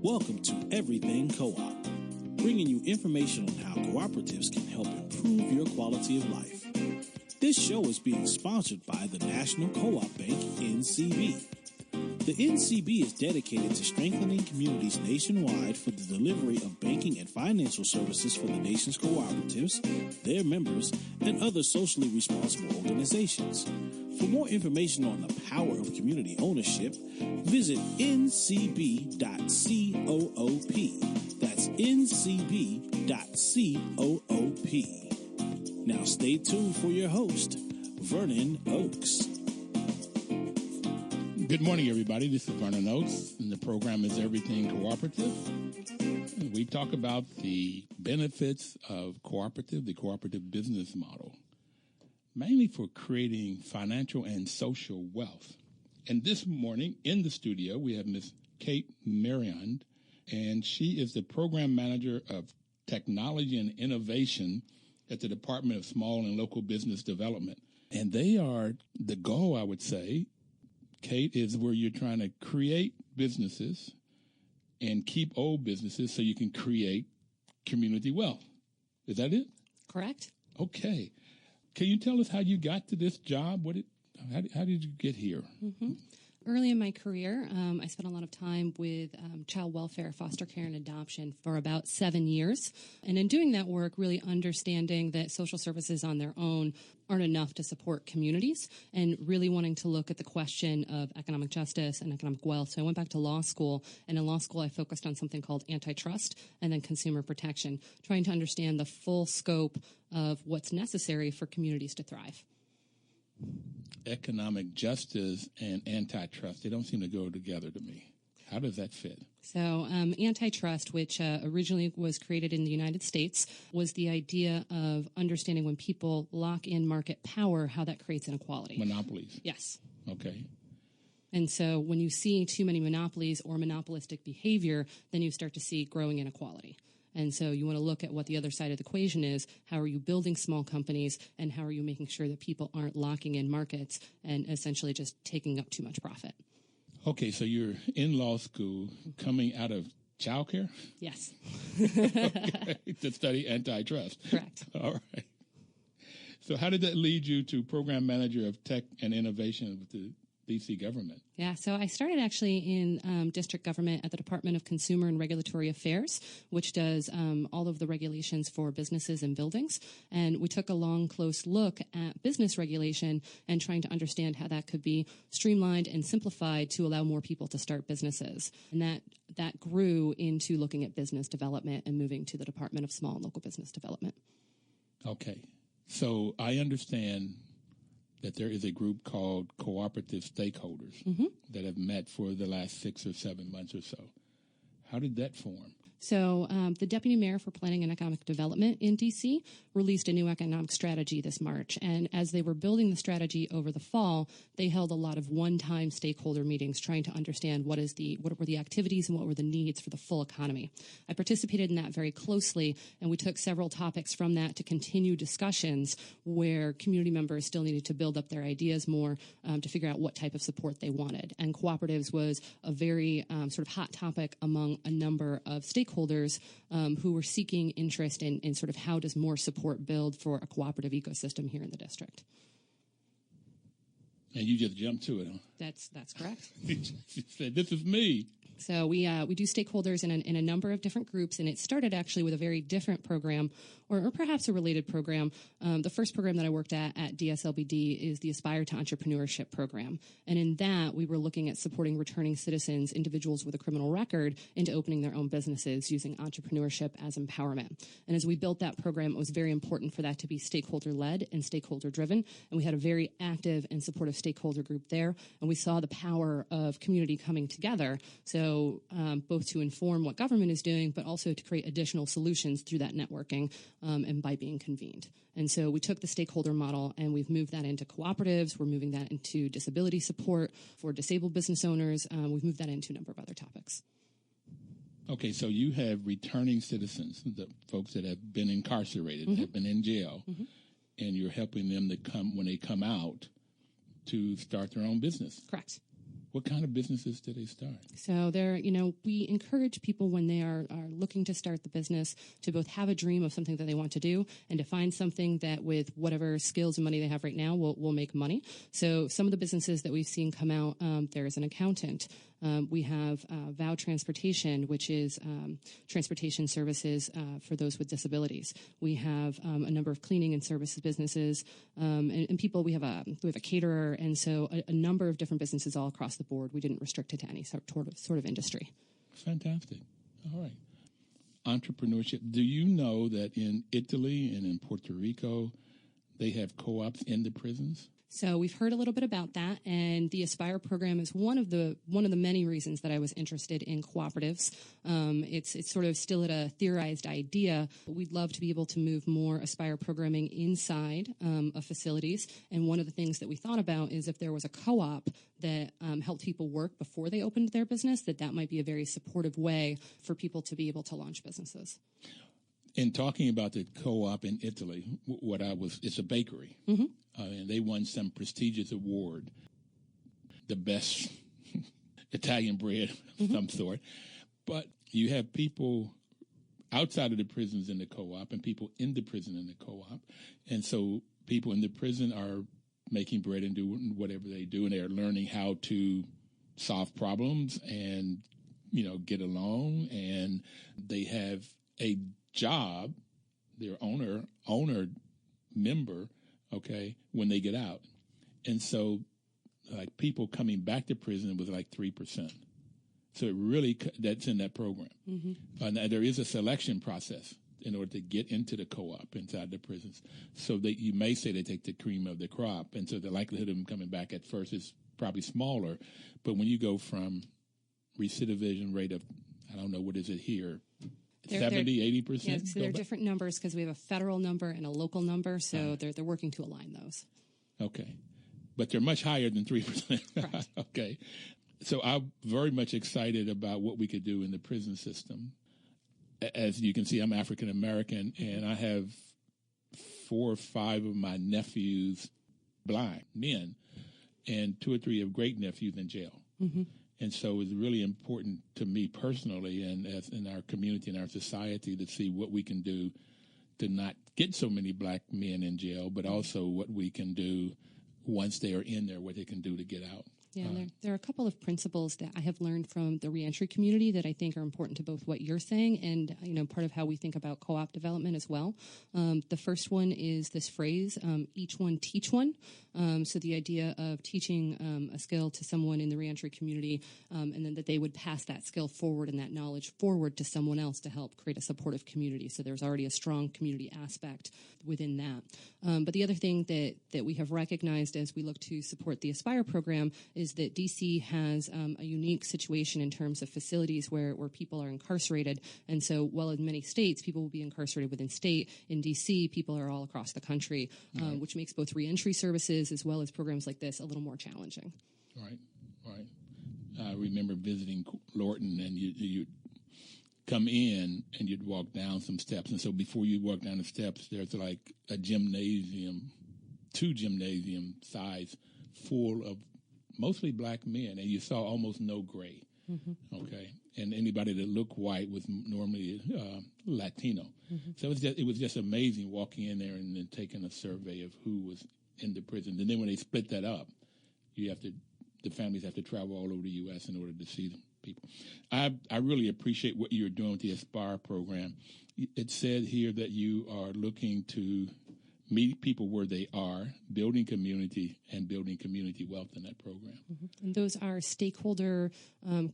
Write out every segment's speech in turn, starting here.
Welcome to Everything Co-op, bringing you information on how cooperatives can help improve your quality of life. This show is being sponsored by the National Co-op Bank, NCB. The NCB is dedicated to strengthening communities nationwide for the delivery of banking and financial services for the nation's cooperatives, their members, and other socially responsible organizations. For more information on the power of community ownership, visit ncb.coop. That's ncb.coop. Now stay tuned for your host, Vernon Oakes. Good morning, everybody. This is Vernon Oakes, and the program is Everything Cooperative. We talk about the benefits of the cooperative business model, mainly for creating financial and social wealth. And this morning in the studio, we have Miss Kate Mereand, and she is the program manager of technology and innovation at the Department of Small and Local Business Development. And they are the goal, I would say, Kate, is where you're trying to create businesses and keep old businesses so you can create community wealth. Is that it? Correct. Okay. Can you tell us how you got to this job? How did you get here? Mm-hmm. Early in my career, I spent a lot of time with child welfare, foster care, and adoption for about 7 years. And in doing that work, really understanding that social services on their own aren't enough to support communities, and really wanting to look at the question of economic justice and economic wealth. So I went back to law school, and in law school I focused on something called antitrust and then consumer protection, trying to understand the full scope of what's necessary for communities to thrive. Economic justice and antitrust, they don't seem to go together to me. How does that fit? So antitrust, which originally was created in the United States, was the idea of understanding when people lock in market power, how that creates inequality. Monopolies. Yes. Okay. And so when you see too many monopolies or monopolistic behavior, then you start to see growing inequality. And so you want to look at what the other side of the equation is. How are you building small companies, and how are you making sure that people aren't locking in markets and essentially just taking up too much profit? Okay, so you're in law school coming out of childcare? Yes. Okay, to study antitrust. Correct. All right. So how did that lead you to program manager of tech and innovation with the D.C. government? Yeah, so I started actually in district government at the Department of Consumer and Regulatory Affairs, which does all of the regulations for businesses and buildings. And we took a long, close look at business regulation and trying to understand how that could be streamlined and simplified to allow more people to start businesses. And that grew into looking at business development and moving to the Department of Small and Local Business Development. Okay. So I understand that there is a group called cooperative stakeholders that have met for the last 6 or 7 months or so. How did that form? So the Deputy Mayor for Planning and Economic Development in D.C. released a new economic strategy this March. And as they were building the strategy over the fall, they held a lot of one-time stakeholder meetings trying to understand what were the activities and what were the needs for the full economy. I participated in that very closely, and we took several topics from that to continue discussions where community members still needed to build up their ideas more to figure out what type of support they wanted. And cooperatives was a very sort of hot topic among a number of stakeholders who were seeking interest in sort of how does more support build for a cooperative ecosystem here in the district. And you just jumped to it, huh? That's correct. You said, this is me. So we do stakeholders in a number of different groups, and it started actually with a very different program, or perhaps a related program. The first program that I worked at DSLBD is the Aspire to Entrepreneurship program. And in that, we were looking at supporting returning citizens, individuals with a criminal record, into opening their own businesses using entrepreneurship as empowerment. And as we built that program, it was very important for that to be stakeholder-led and stakeholder-driven. And we had a very active and supportive stakeholder group there, and we saw the power of community coming together. So both to inform what government is doing, but also to create additional solutions through that networking and by being convened. And so we took the stakeholder model and we've moved that into cooperatives. We're moving that into disability support for disabled business owners. We've moved that into a number of other topics. Okay, so you have returning citizens, the folks that have been incarcerated, have been in jail, and you're helping them to come when they come out to start their own business. Correct. What kind of businesses do they start? So we encourage people when they are looking to start the business to both have a dream of something that they want to do and to find something that with whatever skills and money they have right now will make money. So some of the businesses that we've seen come out, there is an accountant. We have VOW Transportation, which is transportation services for those with disabilities. We have a number of cleaning and services businesses, and people. We have a caterer, and so a number of different businesses all across the board. We didn't restrict it to any sort of industry. Fantastic. All right. Entrepreneurship. Do you know that in Italy and in Puerto Rico, they have co-ops in the prisons? So we've heard a little bit about that, and the Aspire program is one of the many reasons that I was interested in cooperatives. It's sort of still at a theorized idea. We'd love to be able to move more Aspire programming inside of facilities, and one of the things that we thought about is if there was a co-op that helped people work before they opened their business, that might be a very supportive way for people to be able to launch businesses. In talking about the co-op in Italy, it's a bakery, and they won some prestigious award, the best Italian bread of some sort. But you have people outside of the prisons in the co-op and people in the prison in the co-op. And so people in the prison are making bread and doing whatever they do, and they're learning how to solve problems and, get along. And they have a job, their owner member, when they get out. And so like people coming back to prison was like 3%. So it really, that's in that program. And there is a selection process in order to get into the co-op inside the prisons. So that you may say they take the cream of the crop. And so the likelihood of them coming back at first is probably smaller. But when you go from recidivism rate of, I don't know, what is it here? 70, 80%? Yeah, so there are different numbers because we have a federal number and a local number, so they're working to align those. Okay. But they're much higher than 3%. Correct. Okay. So I'm very much excited about what we could do in the prison system. As you can see, I'm African American, and I have 4 or 5 of my nephews blind men, and 2 or 3 of great nephews in jail. And so it's really important to me personally and as in our community and our society to see what we can do to not get so many black men in jail, but also what we can do once they are in there, what they can do to get out. Yeah, there are a couple of principles that I have learned from the reentry community that I think are important to both what you're saying and, part of how we think about co-op development as well. The first one is this phrase, each one teach one. So the idea of teaching a skill to someone in the reentry community and then that they would pass that skill forward and that knowledge forward to someone else to help create a supportive community. So there's already a strong community aspect within that. But the other thing that we have recognized as we look to support the Aspire program is that DC has a unique situation in terms of facilities where people are incarcerated. And so while in many states people will be incarcerated within state, in DC people are all across the country, which makes both reentry services as well as programs like this a little more challenging. Right. I remember visiting Lorton, and you'd come in and you'd walk down some steps. And so before you walk down the steps, there's like a gymnasium, 2 gymnasium size full of mostly black men, and you saw almost no gray. Okay, and anybody that looked white was normally Latino. So it was just amazing walking in there and then taking a survey of who was in the prison. And then when they split that up, the families have to travel all over the U.S. in order to see them. People, I really appreciate what you're doing with the Aspire program. It said here that you are looking to meet people where they are, building community and building community wealth in that program. And those are stakeholder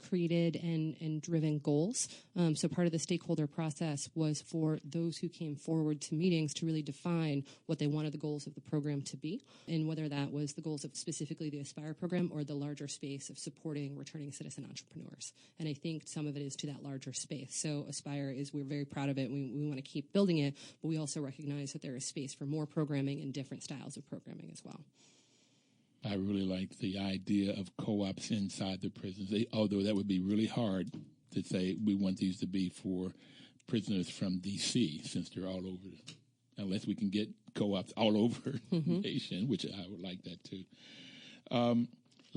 created and driven goals. So part of the stakeholder process was for those who came forward to meetings to really define what they wanted the goals of the program to be, and whether that was the goals of specifically the Aspire program or the larger space of supporting returning citizen entrepreneurs. And I think some of it is to that larger space. So Aspire we're very proud of it. We want to keep building it, but we also recognize that there is space for more programming and different styles of programming as well. I really like the idea of co-ops inside the prisons, although that would be really hard to say we want these to be for prisoners from D.C. since they're all over, unless we can get co-ops all over the nation, which I would like that too.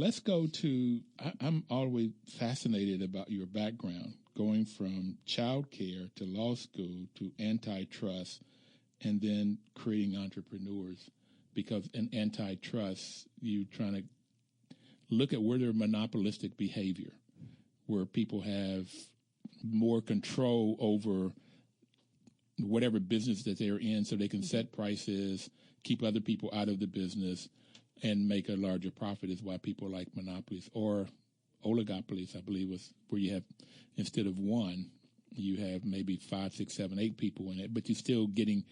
Let's go to, I'm always fascinated about your background, going from child care to law school to antitrust and then creating entrepreneurs. Because in antitrust, you're trying to look at where there's monopolistic behavior, where people have more control over whatever business that they're in so they can set prices, keep other people out of the business, and make a larger profit is why people like monopolies or oligopolies, I believe, was where you have, instead of one, you have maybe 5, 6, 7, 8 people in it, but you're still getting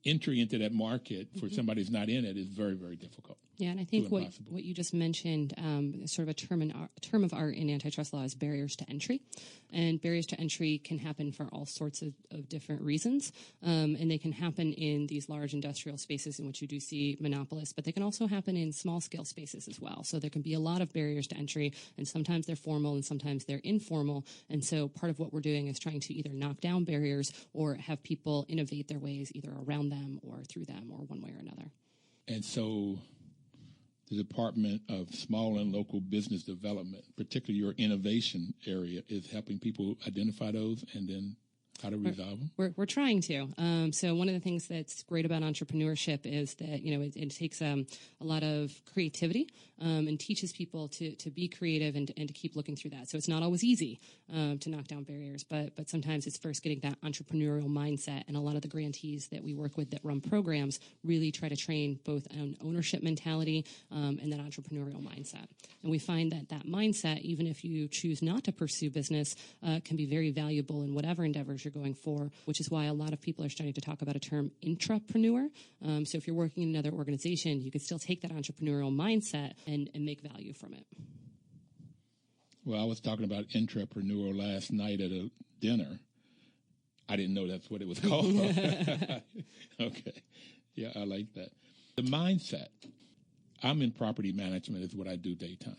entry into that market for somebody who's not in it is very, very difficult. Yeah, and I think what you just mentioned, sort of a term of art in antitrust law is barriers to entry. And barriers to entry can happen for all sorts of different reasons. And they can happen in these large industrial spaces in which you do see monopolists, but they can also happen in small scale spaces as well. So there can be a lot of barriers to entry, and sometimes they're formal and sometimes they're informal. And so part of what we're doing is trying to either knock down barriers or have people innovate their ways either around them or through them or one way or another. And so the Department of Small and Local Business Development, particularly your innovation area, is helping people identify those and then how to resolve them? We're trying to. So one of the things that's great about entrepreneurship is that, it takes a lot of creativity and teaches people to be creative and to keep looking through that. So it's not always easy to knock down barriers, but sometimes it's first getting that entrepreneurial mindset. And a lot of the grantees that we work with that run programs really try to train both an ownership mentality and that entrepreneurial mindset. And we find that mindset, even if you choose not to pursue business, can be very valuable in whatever endeavors you're going for, which is why a lot of people are starting to talk about a term intrapreneur. So if you're working in another organization, you can still take that entrepreneurial mindset and make value from it. Well, I was talking about intrapreneur last night at a dinner. I didn't know that's what it was called. Okay. Yeah, I like that. The mindset. I'm in property management is what I do daytime.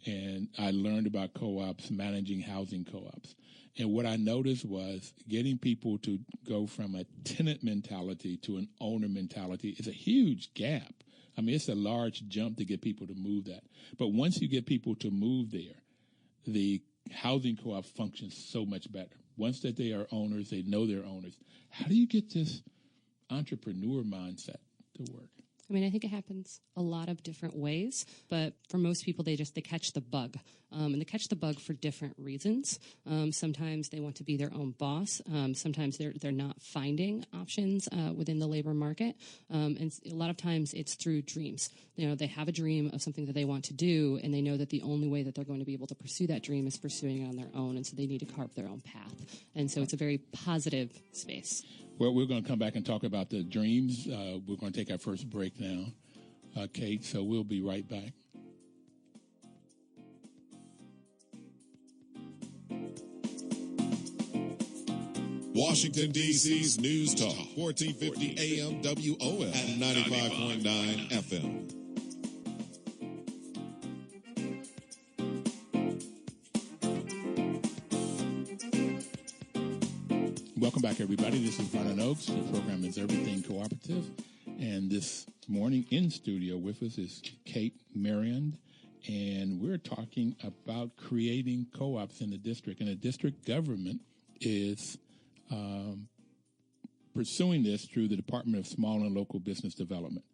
And I learned about co-ops, managing housing co-ops. And what I noticed was getting people to go from a tenant mentality to an owner mentality is a huge gap. I mean, it's a large jump to get people to move that. But once you get people to move there, the housing co-op functions so much better. Once that they are owners, they know they're owners. How do you get this entrepreneur mindset to work? I mean, I think it happens a lot of different ways, but for most people, they catch the bug. And they catch the bug for different reasons. Sometimes they want to be their own boss. Sometimes they're not finding options within the labor market. And a lot of times it's through dreams. They have a dream of something that they want to do, and they know that the only way that they're going to be able to pursue that dream is pursuing it on their own. And so they need to carve their own path. And so it's a very positive space. Well, we're going to come back and talk about the dreams. We're going to take our first break now, Kate, so we'll be right back. Washington, D.C.'s News Talk, 1450 AM WOL and 95.9 FM. Welcome back, everybody. This is Vernon Oakes. The program is Everything Cooperative. And this morning in studio with us is Kate Mereand. And we're talking about creating co-ops in the district. And the district government is pursuing this through the Department of Small and Local Business Development.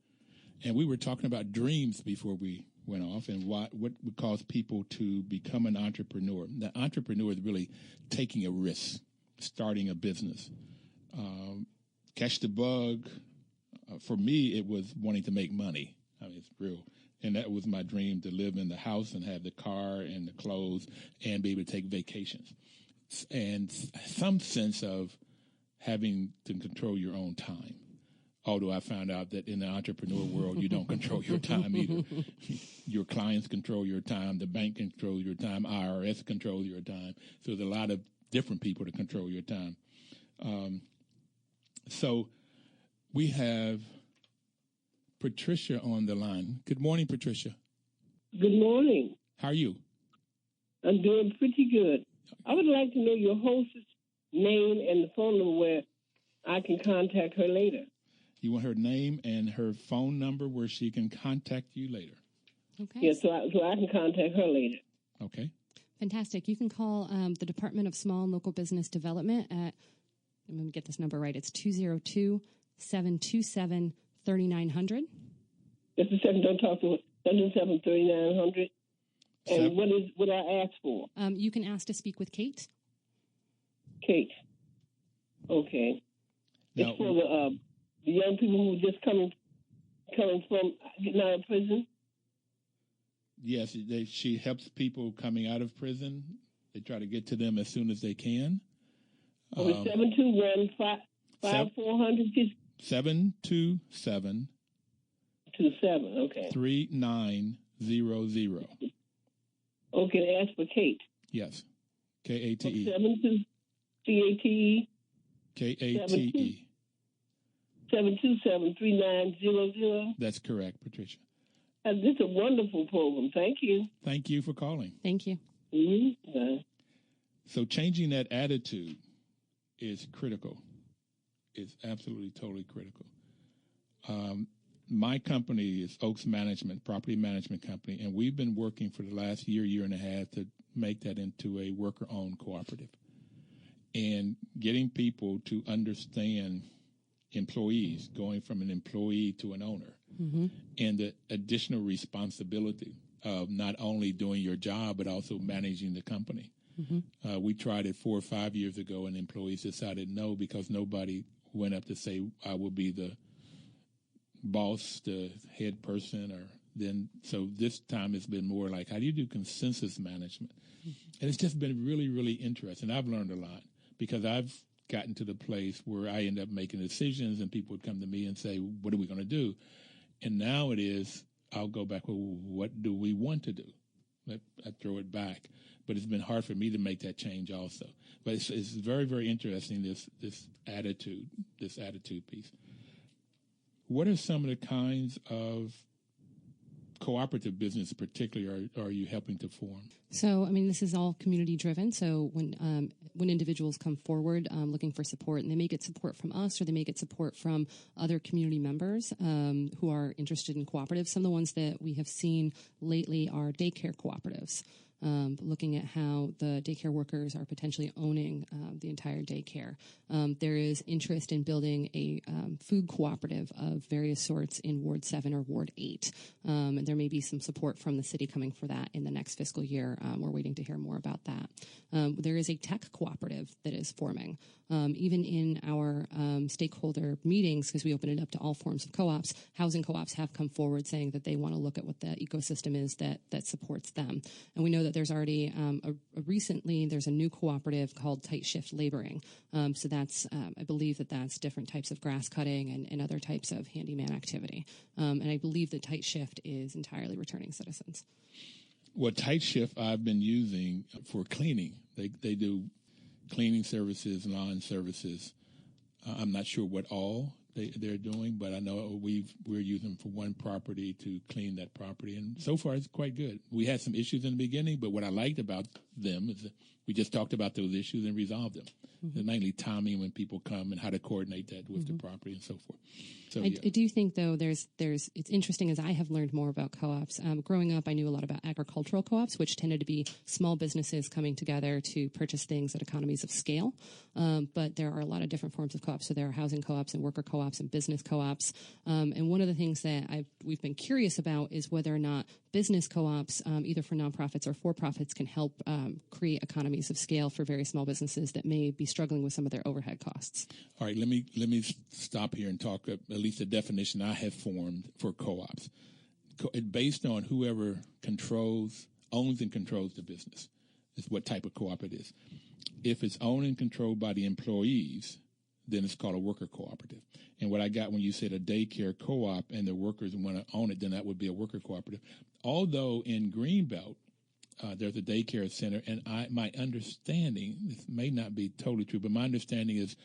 And we were talking about dreams before we went off and what would cause people to become an entrepreneur. The entrepreneur is really taking a risk, starting a business. Catch the bug. For me, it was wanting to make money. I mean, it's real. And that was my dream, to live in the house and have the car and the clothes and be able to take vacations. And some sense of having to control your own time. Although I found out that in the entrepreneur world, you don't control your time either. Your clients control your time. The bank controls your time. IRS controls your time. So there's a lot of different people to control your time. So we have Patricia on the line. Good morning, Patricia. Good morning. How are you? I'm doing pretty good. I would like to know your hostess name and the phone number where I can contact her later. You want her name and her phone number where she can contact you later? Okay. Yeah, so I can contact her later. Okay. Fantastic. You can call the Department of Small and Local Business Development at, I'm going to get this number right, it's 202-727-3900. Just a second, don't talk to her. 727-3900. And what I ask for? You can ask to speak with Kate. Kate. Okay. Now, it's for the young people who are just coming from getting out of prison. Yes, she helps people coming out of prison. They try to get to them as soon as they can. 721-5400. 727 okay. 3900. Okay, ask for Kate. Yes. Kate. 72 CATE. Kate. 727-3900. That's correct, Patricia. This is a wonderful program. Thank you. Thank you for calling. Thank you. Mm-hmm. So changing that attitude is critical. It's absolutely, totally critical. My company is Oaks Management, property management company, and we've been working for the last year and a half to make that into a worker-owned cooperative. And getting people to understand employees, going from an employee to an owner, and the additional responsibility of not only doing your job, but also managing the company. We tried it 4 or 5 years ago, and employees decided no, because nobody went up to say, I will be the boss, the head person, so this time it's been more like, how do you do consensus management? And it's just been really, really interesting. I've learned a lot because I've gotten to the place where I end up making decisions and people would come to me and say, what are we going to do? And now it is, I'll go back, well, what do we want to do? I throw it back. But it's been hard for me to make that change also. But it's very, very interesting, this attitude piece. What are some of the kinds of cooperative business particularly are you helping to form? So, I mean, this is all community driven. So when individuals come forward looking for support, and they may get support from us or they may get support from other community members who are interested in cooperatives. Some of the ones that we have seen lately are daycare cooperatives. Looking at how the daycare workers are potentially owning the entire daycare. There is interest in building a food cooperative of various sorts in Ward 7 or Ward 8. And there may be some support from the city coming for that in the next fiscal year. We're waiting to hear more about that. There is a tech cooperative that is forming. Even in our stakeholder meetings, because we open it up to all forms of co-ops, housing co-ops have come forward saying that they want to look at what the ecosystem is that supports them. And we know that there's already recently there's a new cooperative called Tight Shift Laboring. So that's I believe that's different types of grass cutting and other types of handyman activity. And I believe that Tight Shift is entirely returning citizens. Well, Tight Shift I've been using for cleaning. They do cleaning services, lawn services. I'm not sure what all they're doing, but I know we're using them for one property to clean that property, and so far it's quite good. We had some issues in the beginning, but what I liked about them is that we just talked about those issues and resolved them. Mainly timing when people come and how to coordinate that with the property and so forth. So, I do think, though, it's interesting as I have learned more about co-ops. Growing up, I knew a lot about agricultural co-ops, which tended to be small businesses coming together to purchase things at economies of scale. But there are a lot of different forms of co-ops. So there are housing co-ops and worker co-ops and business co-ops. And one of the things that we've been curious about is whether or not business co-ops, either for nonprofits or for-profits, can help create economies of scale for very small businesses that may be struggling with some of their overhead costs. All right, let me stop here and talk at least the definition I have formed for co-ops. Based on whoever owns and controls the business is what type of co-op it is. If it's owned and controlled by the employees, then it's called a worker cooperative. And what I got when you said a daycare co-op and the workers want to own it, then that would be a worker cooperative. Although in Greenbelt, there's a daycare center, and my understanding, this may not be totally true, but my understanding is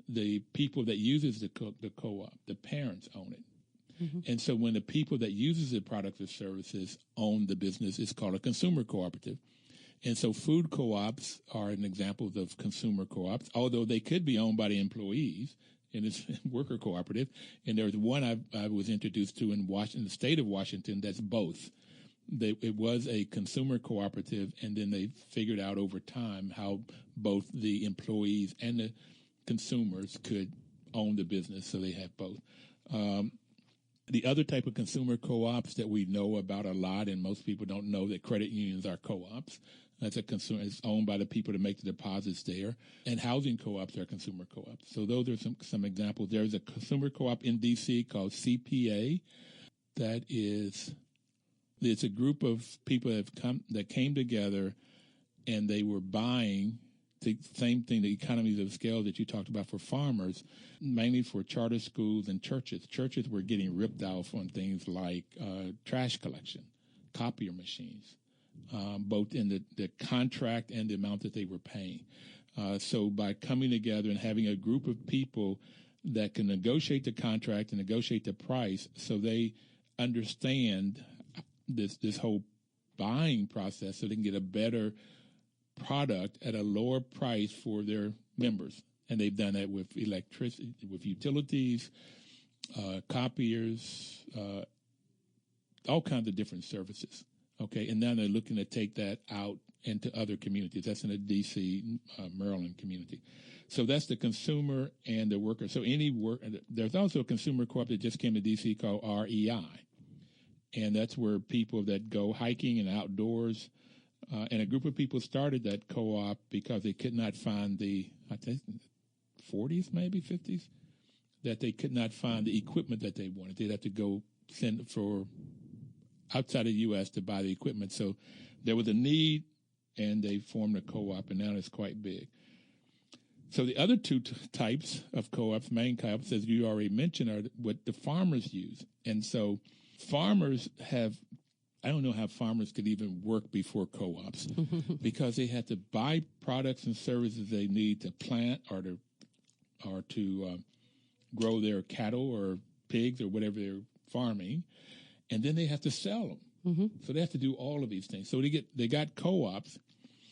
the people that uses the co-op, the parents own it. And so when the people that uses the products or services own the business, it's called a consumer cooperative. And so food co-ops are an example of consumer co-ops, although they could be owned by the employees, and it's worker cooperative. And there's one I was introduced to in the state of Washington that's both. it was a consumer cooperative, and then they figured out over time how both the employees and the consumers could own the business, so they have both. The other type of consumer co-ops that we know about a lot, and most people don't know that credit unions are co-ops. That's a consumer. It's owned by the people to make the deposits there. And housing co-ops are consumer co-ops. So those are some examples. There's a consumer co-op in D.C. called CPA. It's a group of people that came together, and they were buying the same thing, the economies of scale that you talked about for farmers, mainly for charter schools and churches. Churches were getting ripped off on things like trash collection, copier machines, both in the contract and the amount that they were paying. So by coming together and having a group of people that can negotiate the contract and negotiate the price, so they understand this whole buying process, so they can get a better product at a lower price for their members. And they've done that with electricity, with utilities, copiers, all kinds of different services. Okay, and now they're looking to take that out into other communities. That's in the D.C., Maryland community. So that's the consumer and the worker. So there's also a consumer co-op that just came to D.C. called REI. And that's where people that go hiking and outdoors, and a group of people started that co-op because they could not find I think 40s, maybe 50s, that they could not find the equipment that they wanted. They'd have to go send for outside of the U.S. to buy the equipment. So there was a need, and they formed a co-op, and now it's quite big. So the other two types of co-ops, main co-ops, as you already mentioned, are what the farmers use. And so farmers I don't know how farmers could even work before co-ops because they had to buy products and services they need to plant or to grow their cattle or pigs or whatever they're farming, and then they have to sell them. Mm-hmm. So they have to do all of these things. So they got co-ops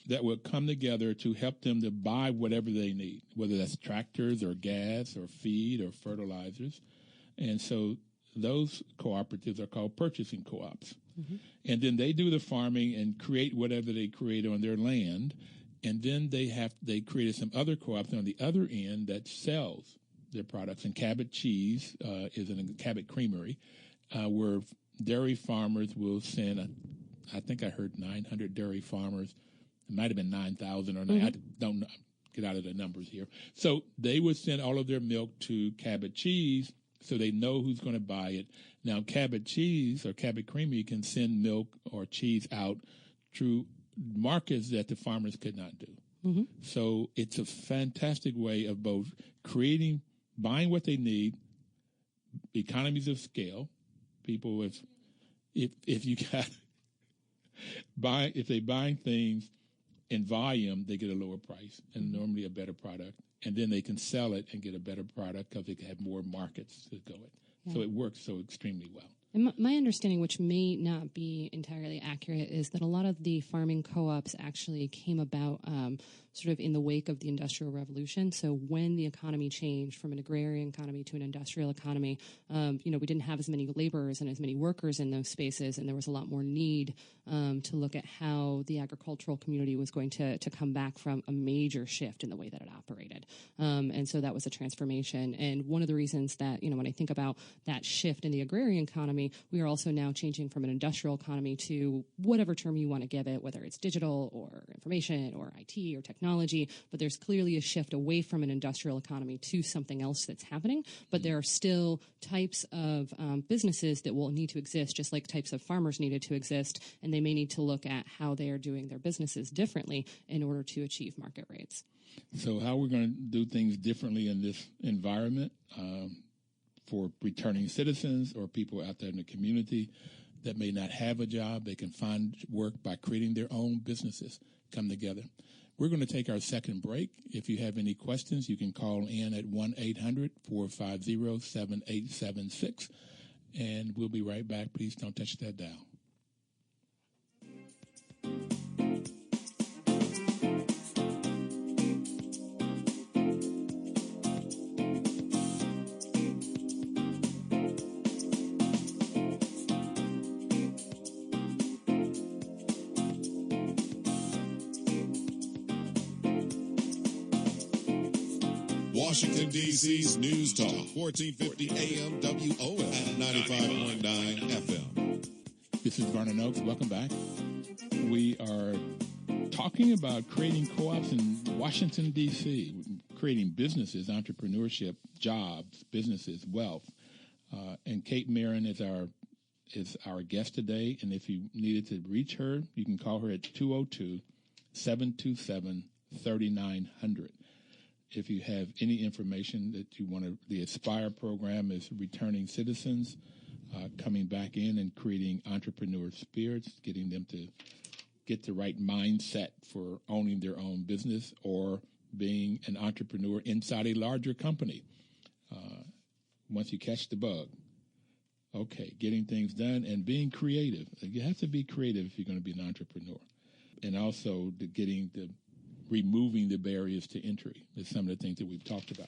that will come together to help them to buy whatever they need, whether that's tractors or gas or feed or fertilizers. And so those cooperatives are called purchasing co-ops. Mm-hmm. And then they do the farming and create whatever they create on their land. And then they created some other co-ops on the other end that sells their products. And Cabot Cheese is a Cabot Creamery where dairy farmers will send, I think I heard 900 dairy farmers. It might have been 9,000 or 9. Mm-hmm. I don't know, get out of the numbers here. So they would send all of their milk to Cabot Cheese, so they know who's going to buy it. Now, Cabot Cheese or Cabot Creamery can send milk or cheese out through markets that the farmers could not do. Mm-hmm. So it's a fantastic way of both buying what they need, economies of scale. People, if you got if they buying things in volume, they get a lower price and normally a better product. And then they can sell it and get a better product because they can have more markets to go in. Yeah. So it works so extremely well. And my understanding, which may not be entirely accurate, is that a lot of the farming co-ops actually came about sort of in the wake of the Industrial Revolution. So when the economy changed from an agrarian economy to an industrial economy, we didn't have as many laborers and as many workers in those spaces, and there was a lot more need to look at how the agricultural community was going to come back from a major shift in the way that it operated. And so that was a transformation. And one of the reasons that, when I think about that shift in the agrarian economy, we are also now changing from an industrial economy to whatever term you want to give it, whether it's digital or information or IT or technology. But there's clearly a shift away from an industrial economy to something else that's happening. But there are still types of businesses that will need to exist, just like types of farmers needed to exist. And they may need to look at how they are doing their businesses differently in order to achieve market rates. So how we're going to do things differently in this environment for returning citizens or people out there in the community that may not have a job, they can find work by creating their own businesses, come together. We're going to take our second break. If you have any questions, you can call in at 1-800-450-7876, and we'll be right back. Please don't touch that dial. Washington, D.C.'s News Talk, 1450 AM WOL and 95.9 FM. This is Vernon Oakes. Welcome back. We are talking about creating co-ops in Washington, D.C., creating businesses, entrepreneurship, jobs, businesses, wealth. And Kate Mereand is our guest today. And if you needed to reach her, you can call her at 202-727-3900. If you have any information that you want to, the Aspire program is returning citizens, coming back in and creating entrepreneur spirits, getting them to get the right mindset for owning their own business or being an entrepreneur inside a larger company. Once you catch the bug, okay, getting things done and being creative. You have to be creative if you're going to be an entrepreneur. And also removing the barriers to entry is some of the things that we've talked about.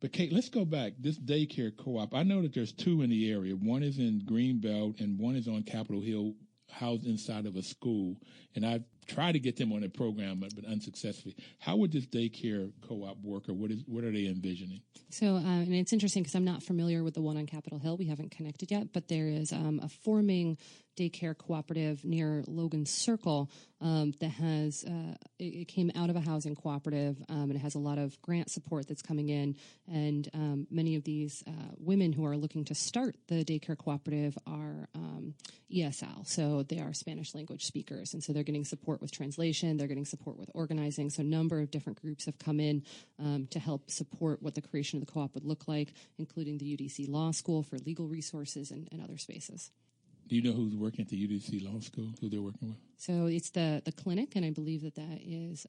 But Kate, let's go back. This daycare co-op, I know that there's two in the area. One is in Greenbelt and one is on Capitol Hill, housed inside of a school. And I've tried to get them on a program, but unsuccessfully. How would this daycare co-op work, or what are they envisioning? So, and it's interesting because I'm not familiar with the one on Capitol Hill. We haven't connected yet, but there is a forming daycare cooperative near Logan Circle that has, it came out of a housing cooperative, and it has a lot of grant support that's coming in. And many of these women who are looking to start the daycare cooperative are ESL, so they are Spanish language speakers. And so they're getting support with translation, they're getting support with organizing. So a number of different groups have come in to help support what the creation of the co-op would look like, including the UDC Law School for legal resources and other spaces. Do you know who's working at the UDC Law School, who they're working with? So it's the clinic, and I believe that is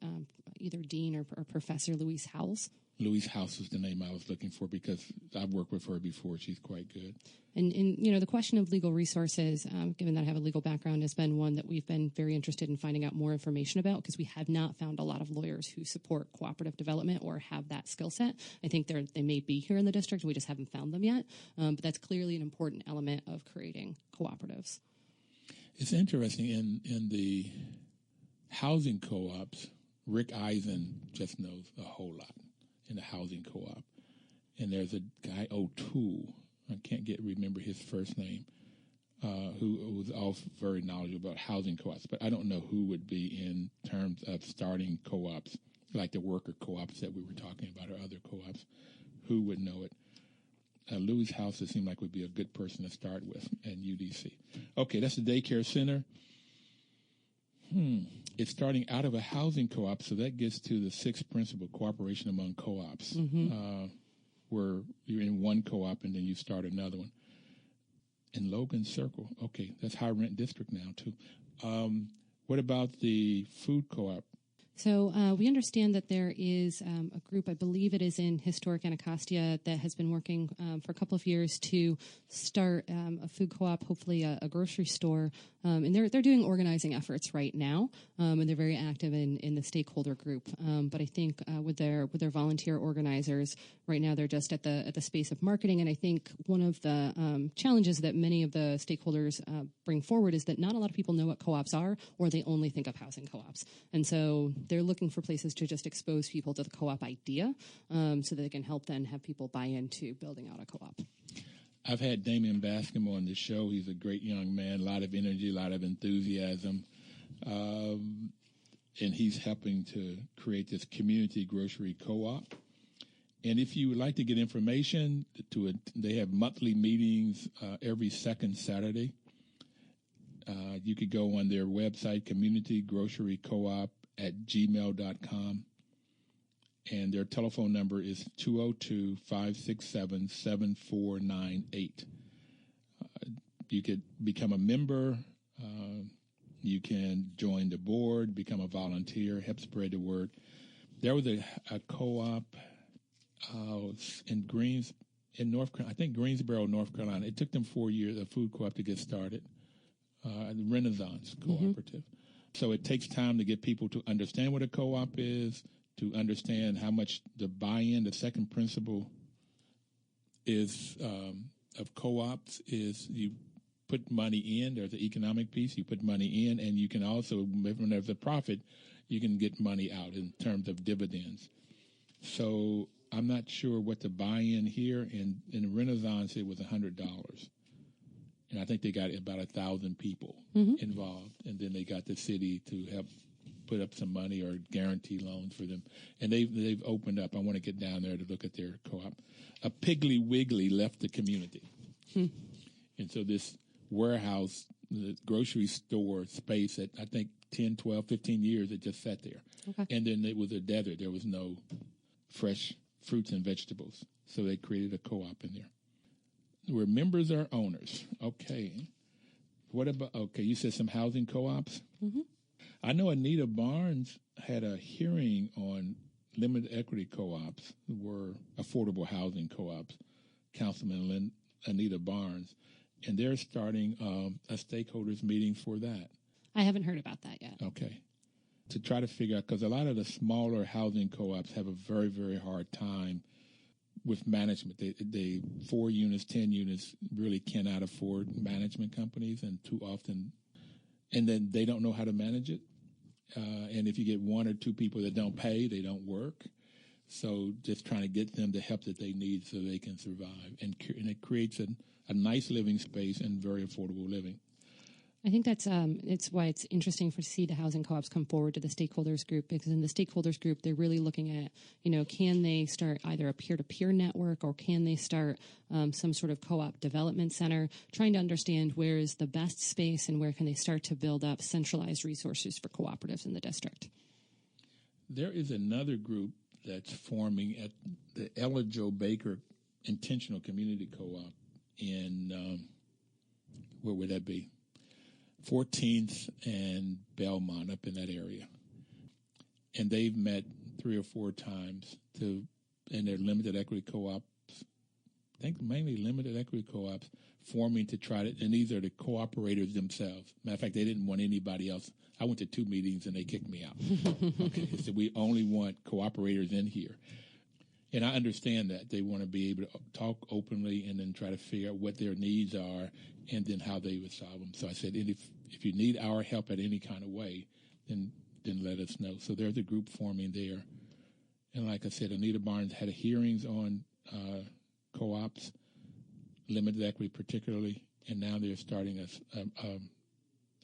either Dean or Professor Louise Howells. Louise House is the name I was looking for because I've worked with her before. She's quite good. And you know, the question of legal resources, given that I have a legal background, has been one that we've been very interested in finding out more information about, because we have not found a lot of lawyers who support cooperative development or have that skill set. I think they may be here in the district. We just haven't found them yet. But that's clearly an important element of creating cooperatives. It's interesting in the housing co-ops. Rick Eisen just knows a whole lot in the housing co-op. And there's a guy, O'Toole, I can't remember his first name, who's also very knowledgeable about housing co-ops. But I don't know who would be in terms of starting co-ops, like the worker co-ops that we were talking about or other co-ops. Who would know it? Louis House, it seemed like would be a good person to start with, and UDC. Okay, that's the daycare center. It's starting out of a housing co-op, so that gets to the sixth principle, cooperation among co-ops, where you're in one co-op and then you start another one. In Logan Circle, okay, that's high rent district now too. What about the food co-op? So we understand that there is a group, I believe it is in historic Anacostia, that has been working for a couple of years to start a food co-op, hopefully a grocery store. And they're doing organizing efforts right now, and they're very active in the stakeholder group. But I think with their volunteer organizers right now, they're just at the space of marketing. And I think one of the challenges that many of the stakeholders bring forward is that not a lot of people know what co-ops are, or they only think of housing co-ops. And so they're looking for places to just expose people to the co-op idea, so that they can help then have people buy into building out a co-op. I've had Damian Bascom on the show. He's a great young man, a lot of energy, a lot of enthusiasm. And he's helping to create this community grocery co-op. And if you would like to get information, they have monthly meetings every second Saturday. You could go on their website, communitygrocerycoop@gmail.com. And their telephone number is 202-567-7498. You could become a member. You can join the board, become a volunteer, help spread the word. There was a co-op in North Carolina, I think Greensboro, North Carolina. It took them 4 years, a food co-op, to get started. The Renaissance Cooperative. So it takes time to get people to understand what a co-op is, to understand how much the buy-in, the second principle is of co-ops is you put money in. There's the economic piece. You put money in, and you can also, when there's a profit, you can get money out in terms of dividends. So I'm not sure what the buy-in here. In Renaissance, it was $100. And I think they got about 1,000 people involved. And then they got the city to help put up some money or guarantee loans for them. And they've opened up. I want to get down there to look at their co-op. A Piggly Wiggly left the community. And so this warehouse, the grocery store space that I think 10, 12, 15 years, it just sat there. Okay. And then it was a desert. There was no fresh fruits and vegetables. So they created a co-op in there where members are owners. Okay. What about, you said some housing co-ops? Mm-hmm. I know Anita Barnes had a hearing on limited equity co-ops, were affordable housing co-ops, Councilman Anita Barnes, and they're starting a stakeholders meeting for that. I haven't heard about that yet. Okay. To try to figure out, because a lot of the smaller housing co-ops have a very, very hard time with management. They 4 units, 10 units really cannot afford management companies, and too often, and then they don't know how to manage it. And if you get 1 or 2 people that don't pay, they don't work. So just trying to get them the help that they need so they can survive. And it creates a nice living space and very affordable living. I think that's it's why it's interesting to see the housing co-ops come forward to the stakeholders group, because in the stakeholders group, they're really looking at, can they start either a peer-to-peer network, or can they start some sort of co-op development center, trying to understand where is the best space and where can they start to build up centralized resources for cooperatives in the district. There is another group that's forming at the Ella Jo Baker Intentional Community Co-op in, where would that be? 14th and Belmont, up in that area. And they've met 3 or 4 times and they're limited equity co-ops, I think mainly limited equity co-ops, forming to try to, and these are the cooperators themselves. Matter of fact, they didn't want anybody else. I went to 2 meetings and they kicked me out. Okay, they said, we only want cooperators in here. And I understand that. They want to be able to talk openly and then try to figure out what their needs are and then how they would solve them. So I said, and if you need our help at any kind of way, then let us know. So there's a group forming there. And like I said, Anita Barnes had hearings on co-ops, limited equity particularly, and now they're starting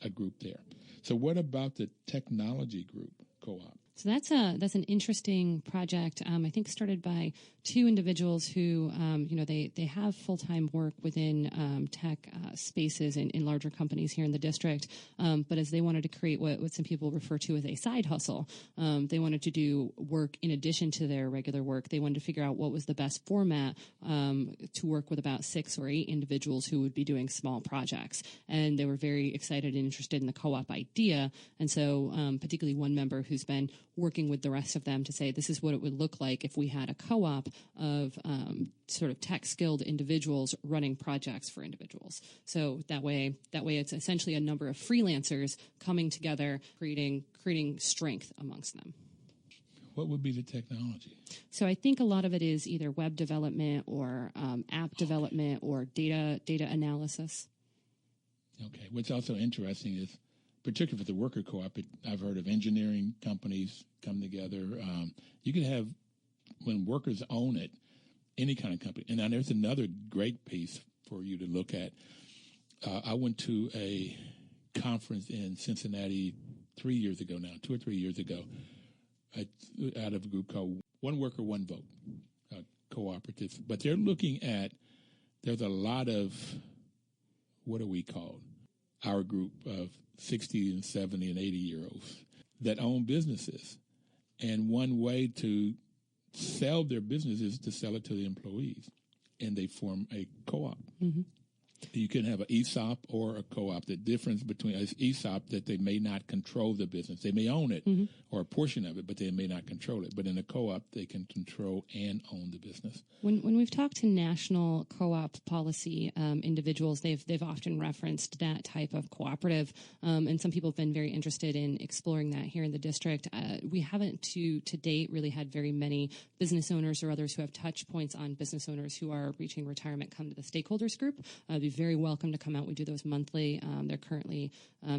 a group there. So what about the technology group co-op? So that's an interesting project. I think started by 2 individuals who, they have full-time work within tech spaces in larger companies here in the district. But as they wanted to create what some people refer to as a side hustle, they wanted to do work in addition to their regular work. They wanted to figure out what was the best format to work with about 6 or 8 individuals who would be doing small projects. And they were very excited and interested in the co-op idea. And so particularly one member who's been working with the rest of them to say this is what it would look like if we had a co-op of sort of tech-skilled individuals running projects for individuals. So that way it's essentially a number of freelancers coming together, creating strength amongst them. What would be the technology? So I think a lot of it is either web development or app development or data analysis. Okay. What's also interesting is, particularly for the worker co-op, I've heard of engineering companies come together. You could have, when workers own it, any kind of company. And now there's another great piece for you to look at. I went to a conference in Cincinnati 3 years ago now, 2 or 3 years ago, out of a group called One Worker, One Vote, cooperatives. But they're looking at, there's a lot of, what are we called? Our group of 60 and 70 and 80-year-olds that own businesses. And one way to sell their business is to sell it to the employees. And they form a co-op. Mm-hmm. You can have an ESOP or a co-op. The difference between an ESOP that they may not control the business. They may own it mm-hmm. or a portion of it, but they may not control it. But in a co-op, they can control and own the business. When we've talked to national co-op policy individuals, they've often referenced that type of cooperative, and some people have been very interested in exploring that here in the district. We haven't to date really had very many business owners or others who have touch points on business owners who are reaching retirement come to the stakeholders group. It'd be very welcome to come out. We do those monthly. They're currently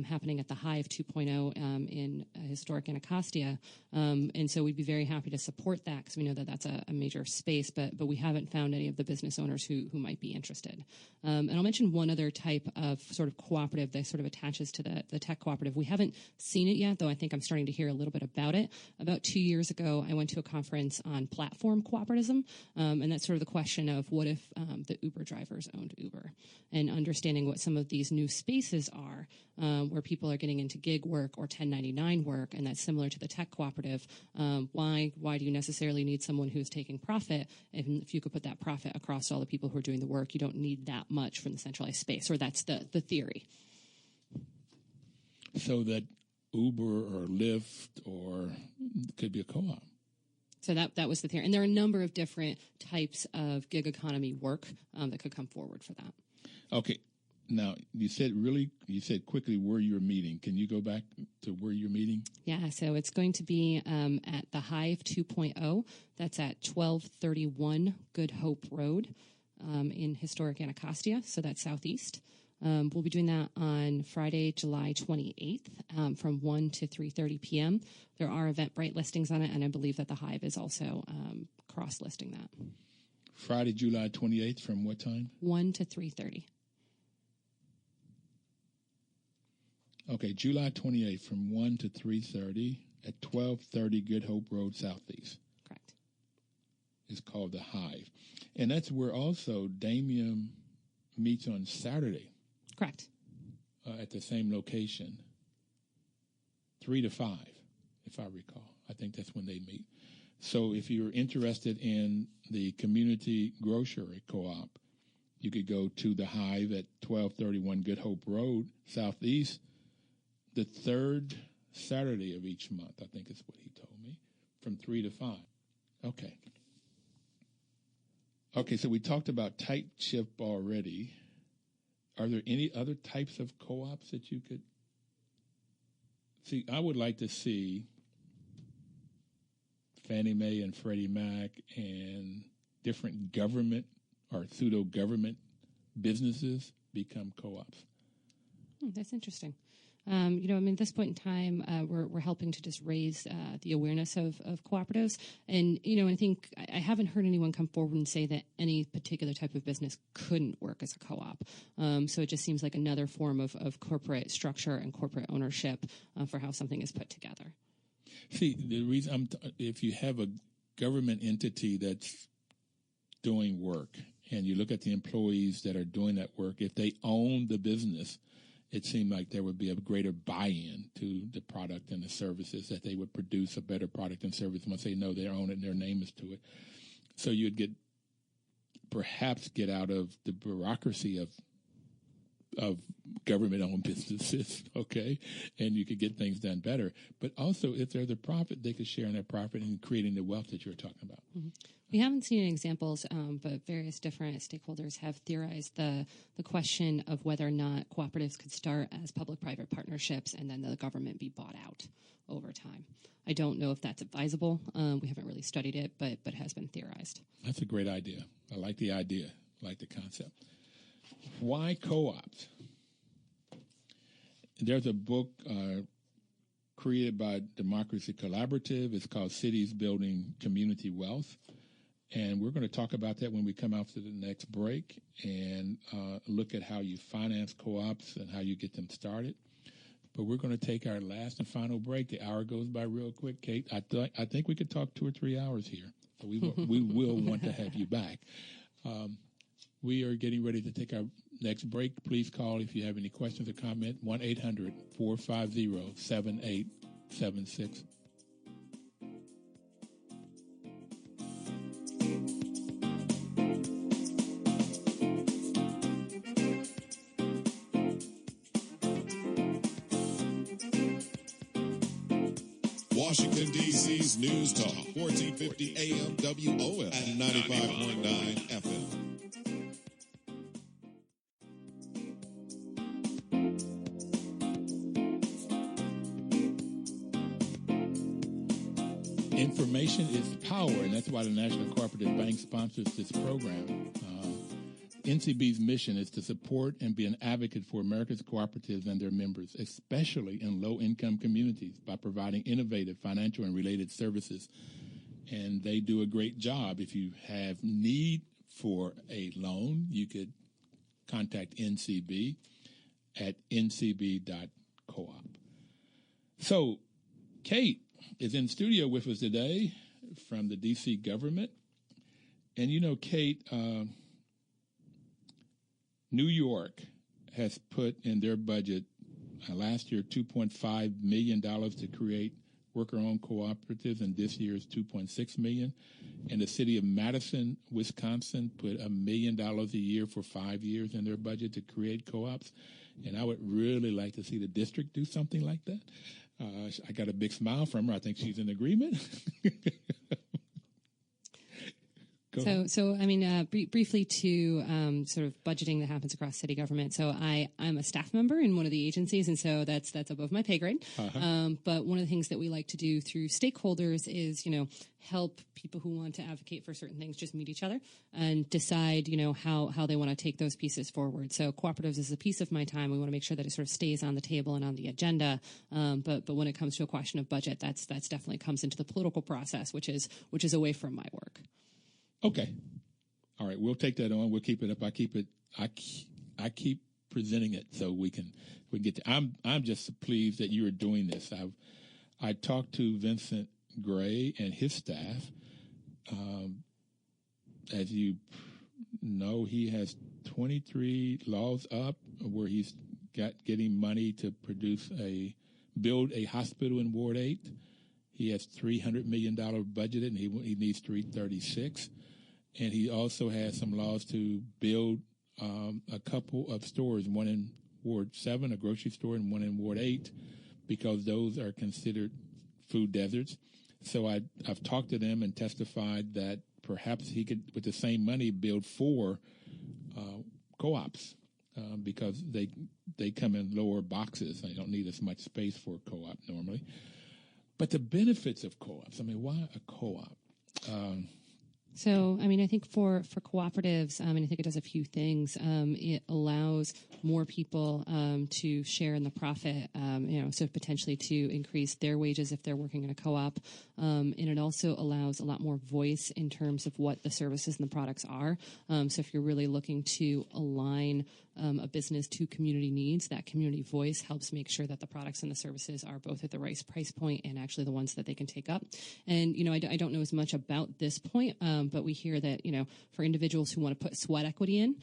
happening at the Hive 2.0 in historic Anacostia. And so we'd be very happy to support that because we know that that's a major space, but we haven't found any of the business owners who might be interested. And I'll mention one other type of sort of cooperative that sort of attaches to the tech cooperative. We haven't seen it yet, though I think I'm starting to hear a little bit about it. About 2 years ago, I went to a conference on platform cooperativism, and that's sort of the question of what if the Uber drivers owned Uber, and understanding what some of these new spaces are where people are getting into gig work or 1099 work, and that's similar to the tech cooperative. Why do you necessarily need someone who's taking profit if you could put that profit across all the people who are doing the work? You don't need that much from the centralized space, or that's the theory. So that Uber or Lyft or could be a co-op. So that was the theory. And there are a number of different types of gig economy work that could come forward for that. Okay. Now, you said quickly where you're meeting. Can you go back to where you're meeting? Yeah, so it's going to be at the Hive 2.0. That's at 1231 Good Hope Road in historic Anacostia, so that's southeast. We'll be doing that on Friday, July 28th from 1 to 3:30 p.m. There are Eventbrite listings on it, and I believe that the Hive is also cross-listing that. Friday, July 28th from what time? 1 to 3:30. Okay, July 28th from 1 to 3:30 at 1230 Good Hope Road Southeast. Correct. It's called the Hive. And that's where also Damien meets on Saturday. Correct. At the same location, 3 to 5, if I recall. I think that's when they meet. So if you're interested in the community grocery co-op, you could go to the Hive at 1231 Good Hope Road Southeast, the third Saturday of each month, I think is what he told me, from 3 to 5. Okay. Okay, so we talked about tight ship already. Are there any other types of co-ops that you could see? I would like to see Fannie Mae and Freddie Mac and different government or pseudo-government businesses become co-ops. That's interesting. At this point in time, we're helping to just raise the awareness of cooperatives. And, I think I haven't heard anyone come forward and say that any particular type of business couldn't work as a co-op. So it just seems like another form of corporate structure and corporate ownership for how something is put together. See, the reason if you have a government entity that's doing work and you look at the employees that are doing that work, if they own the business, it seemed like there would be a greater buy-in to the product and the services, that they would produce a better product and service once they know they own it and their name is to it. So you'd perhaps get out of the bureaucracy of government-owned businesses, okay? And you could get things done better. But also, if there's a profit, they could share in that profit in creating the wealth that you're talking about. Mm-hmm. We haven't seen any examples, but various different stakeholders have theorized the question of whether or not cooperatives could start as public-private partnerships and then the government be bought out over time. I don't know if that's advisable. We haven't really studied it, but it has been theorized. That's a great idea. I like the idea. I like the concept. Why co-ops? There's a book created by Democracy Collaborative. It's called Cities Building Community Wealth. And we're going to talk about that when we come out to the next break and look at how you finance co-ops and how you get them started. But we're going to take our last and final break. The hour goes by real quick, Kate. I think we could talk 2 or 3 hours here. So we will want to have you back. We are getting ready to take our next break. Please call if you have any questions or comment. 1-800-450-7876. Washington, D.C.'s News Talk, 1450 AM WOF and 95.9 FM. Information is power, and that's why the National Cooperative Bank sponsors this program. NCB's mission is to support and be an advocate for America's cooperatives and their members, especially in low-income communities, by providing innovative financial and related services. And they do a great job. If you have need for a loan, you could contact NCB at ncb.coop. So, Kate is in studio with us today from the D.C. government. And you know, Kate, New York has put in their budget last year $2.5 million to create worker-owned cooperatives, and this year is $2.6 million. And the city of Madison, Wisconsin, put $1 million a year for 5 years in their budget to create co-ops. And I would really like to see the district do something like that. I got a big smile from her. I think she's in agreement. Briefly to sort of budgeting that happens across city government. So I'm a staff member in one of the agencies, and so that's above my pay grade. But one of the things that we like to do through stakeholders is, help people who want to advocate for certain things just meet each other and decide, how they want to take those pieces forward. So cooperatives is a piece of my time. We want to make sure that it sort of stays on the table and on the agenda. But when it comes to a question of budget, that's definitely comes into the political process, which is away from my work. Okay. All right. We'll take that on. We'll keep it up. I keep presenting it so we can get to. I'm just pleased that you are doing this. I talked to Vincent Gray and his staff. As you know, he has 23 laws up where he's getting money to build a hospital in Ward 8. He has $300 million budgeted, and he needs 336. And he also has some laws to build a couple of stores, one in Ward 7, a grocery store, and one in Ward 8, because those are considered food deserts. So I've talked to them and testified that perhaps he could, with the same money, build 4 co-ops because they come in lower boxes. They don't need as much space for a co-op normally. But the benefits of co-ops, why a co-op? So, I think for cooperatives, I think it does a few things. It allows more people to share in the profit, so potentially to increase their wages if they're working in a co-op. And it also allows a lot more voice in terms of what the services and the products are. So if you're really looking to align a business to community needs, that community voice helps make sure that the products and the services are both at the right price point and actually the ones that they can take up. And, I don't know as much about this point, but we hear that, for individuals who want to put sweat equity in,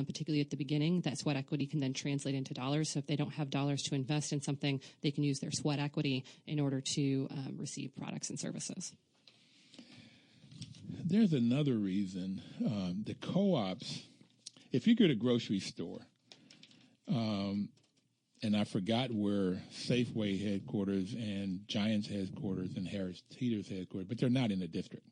particularly at the beginning, that sweat equity can then translate into dollars. So if they don't have dollars to invest in something, they can use their sweat equity in order to receive products and services. There's another reason. The co-ops, if you go to a grocery store, and I forgot where Safeway headquarters and Giants headquarters and Harris Teeter's headquarters, but they're not in the district.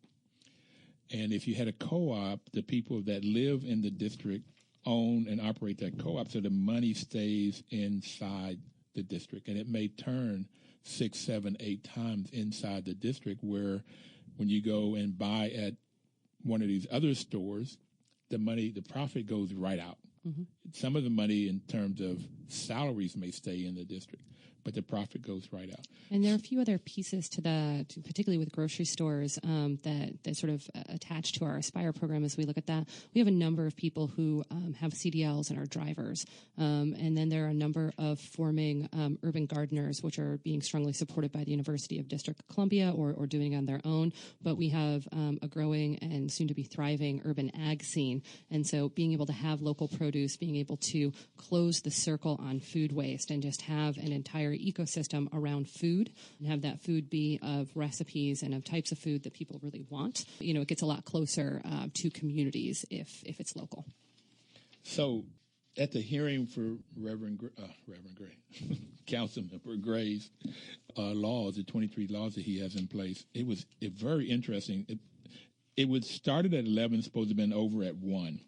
And if you had a co-op, the people that live in the district own and operate that co-op, so the money stays inside the district. And it may turn 6, 7, 8 times inside the district, where when you go and buy at one of these other stores, the profit goes right out. Mm-hmm. Some of the money in terms of salaries may stay in the district, but the profit goes right out. And there are a few other pieces to particularly with grocery stores, that sort of attach to our Aspire program as we look at that. We have a number of people who have CDLs and are drivers. And then there are a number of forming urban gardeners, which are being strongly supported by the University of District of Columbia or doing on their own. But we have a growing and soon to be thriving urban ag scene. And so being able to have local produce, being able to close the circle on food waste and just have an entire ecosystem around food and have that food be of recipes and of types of food that people really want. It gets a lot closer to communities if it's local. So at the hearing for Reverend Gray, Councilmember Gray's laws, the 23 laws that he has in place, it was very interesting. It was started at 11, supposed to have been over at 1.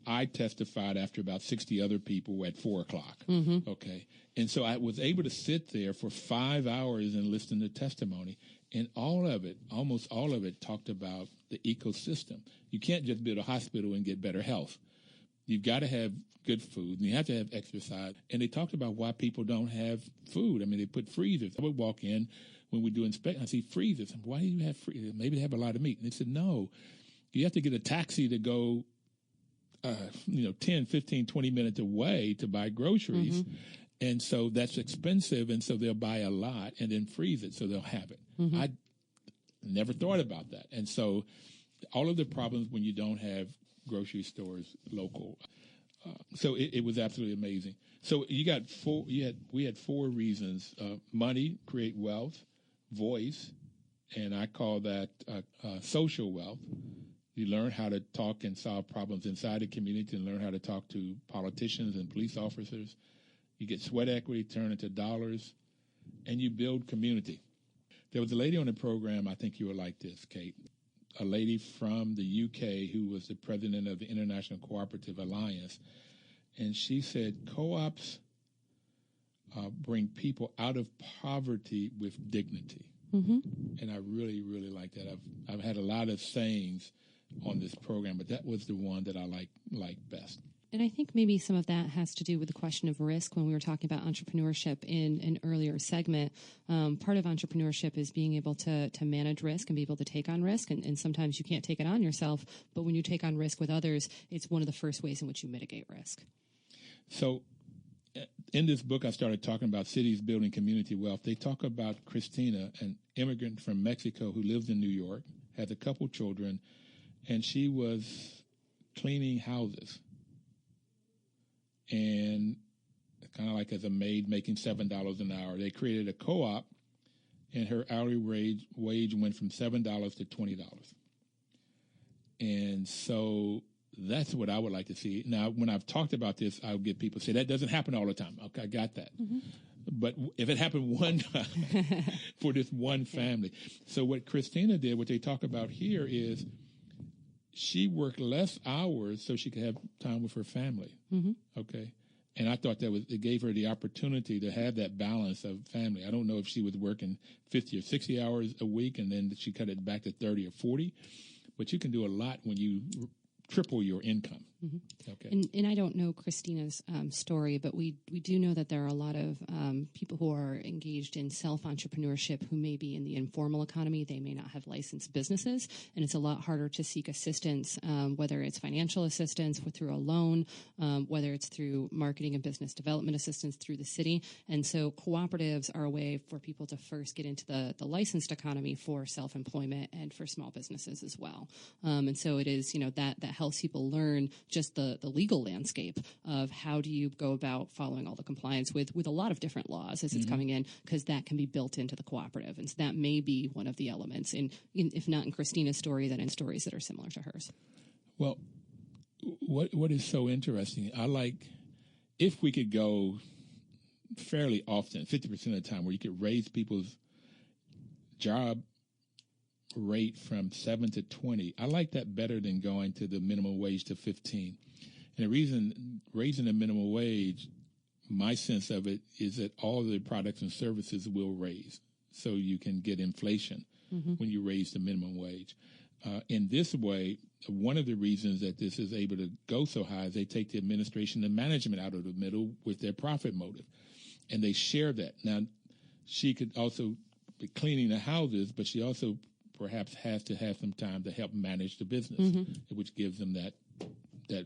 I testified after about 60 other people at 4 o'clock. Mm-hmm. Okay. And so I was able to sit there for 5 hours and listen to testimony. And almost all of it talked about the ecosystem. You can't just build a hospital and get better health. You've got to have good food, and you have to have exercise. And they talked about why people don't have food. I mean, they put freezers. I would walk in when we do inspection. I see freezers. Why do you have freezers? Maybe they have a lot of meat. And they said, no, you have to get a taxi to go 10, 15, 20 minutes away to buy groceries. Mm-hmm. And so that's expensive. And so they'll buy a lot and then freeze it so they'll have it. Mm-hmm. I never thought about that. And so all of the problems when you don't have grocery stores local. So it was absolutely amazing. So we had 4 reasons: money, create wealth; voice, and I call that social wealth. You learn how to talk and solve problems inside the community, and learn how to talk to politicians and police officers. You get sweat equity, turn into dollars, and you build community. There was a lady on the program, I think you would like this, Kate, a lady from the UK who was the president of the International Cooperative Alliance, and she said co-ops bring people out of poverty with dignity. Mm-hmm. And I really, really like that. I've had a lot of sayings on this program, but that was the one that I like best. And I think maybe some of that has to do with the question of risk when we were talking about entrepreneurship in an earlier segment. Part of entrepreneurship is being able to manage risk and be able to take on risk. And sometimes you can't take it on yourself, but when you take on risk with others, it's one of the first ways in which you mitigate risk. So in this book, I started talking about cities building community wealth. They talk about Christina, an immigrant from Mexico who lives in New York, has a couple children, and she was cleaning houses. And kind of like as a maid making $7 an hour. They created a co-op, and her hourly wage went from $7 to $20. And so that's what I would like to see. Now, when I've talked about this, I'll get people say, that doesn't happen all the time. Okay, I got that. Mm-hmm. But if it happened one time for this one family. So what Christina did, what they talk about here is she worked less hours so she could have time with her family. Mm-hmm. Okay. And I thought it gave her the opportunity to have that balance of family. I don't know if she was working 50 or 60 hours a week and then she cut it back to 30 or 40, but you can do a lot when you triple your income. Mm-hmm. Okay. And I don't know Christina's story, but we do know that there are a lot of people who are engaged in self-entrepreneurship who may be in the informal economy. They may not have licensed businesses, and it's a lot harder to seek assistance, whether it's financial assistance through a loan, whether it's through marketing and business development assistance through the city. And so cooperatives are a way for people to first get into the licensed economy for self-employment and for small businesses as well. And so it is, that helps people learn just the legal landscape of how do you go about following all the compliance with a lot of different laws as it's mm-hmm. coming in, because that can be built into the cooperative. And so that may be one of the elements, if not in Christina's story, then in stories that are similar to hers. Well, what is so interesting, if we could go fairly often, 50% of the time, where you could raise people's job rate from 7 to 20. I like that better than going to the minimum wage to 15. And the reason raising the minimum wage, my sense of it is that all the products and services will raise, so you can get inflation mm-hmm. when you raise the minimum wage. In this way, one of the reasons that this is able to go so high is they take the administration and management out of the middle with their profit motive, and they share that. Now, she could also be cleaning the houses, but she also perhaps has to have some time to help manage the business, mm-hmm. which gives them that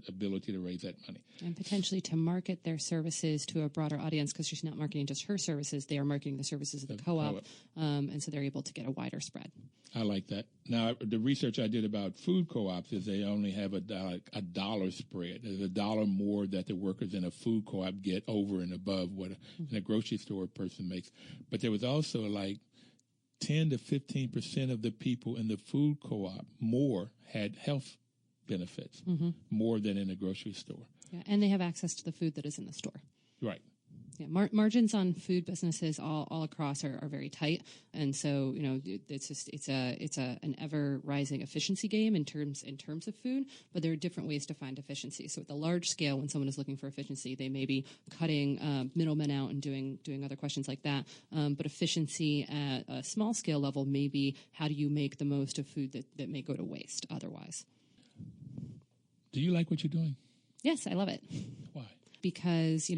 ability to raise that money. And potentially to market their services to a broader audience, because she's not marketing just her services, they are marketing the services of the co-op. And so they're able to get a wider spread. I like that. Now, the research I did about food co-ops is they only have a dollar spread. There's $1 more that the workers in a food co-op get over and above what in a grocery store person makes. But there was also 10 to 15% of the people in the food co-op had health benefits, mm-hmm. more than in a grocery store. Yeah, and they have access to the food that is in the store. Right. Yeah, margins on food businesses all across are very tight, and so it's an ever rising efficiency game in terms of food. But there are different ways to find efficiency. So at the large scale, when someone is looking for efficiency, they may be cutting middlemen out and doing other questions like that. But efficiency at a small scale level may be how do you make the most of food that may go to waste otherwise. Do you like what you're doing? Yes, I love it. Why? Because,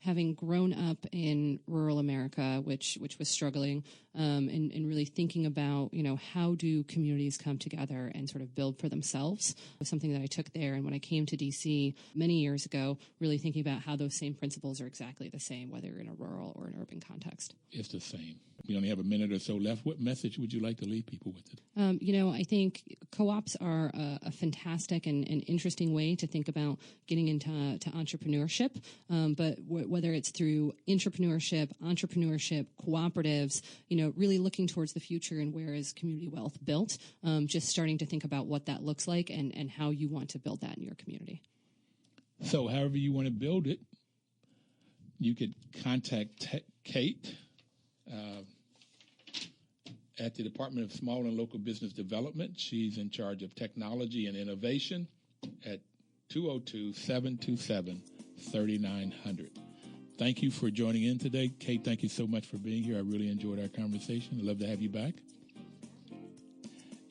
having grown up in rural America, which was struggling, and really thinking about, how do communities come together and sort of build for themselves was something that I took there. And when I came to DC many years ago, really thinking about how those same principles are exactly the same, whether you're in a rural or an urban context. It's the same. We only have a minute or so left. What message would you like to leave people with it? I think co-ops are a fantastic and interesting way to think about getting into entrepreneurship. But whether it's through intrapreneurship, entrepreneurship, cooperatives, really looking towards the future and where is community wealth built, just starting to think about what that looks like and how you want to build that in your community. So however you want to build it, you could contact Kate at the Department of Small and Local Business Development. She's in charge of technology and innovation at 202-727-3900. Thank you for joining in today. Kate, thank you so much for being here. I really enjoyed our conversation. I'd love to have you back.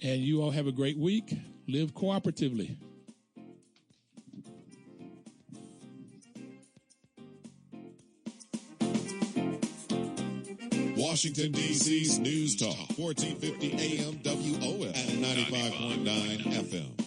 And you all have a great week. Live cooperatively. Washington, D.C.'s News Talk, 1450 AM WOS and 95.9 FM.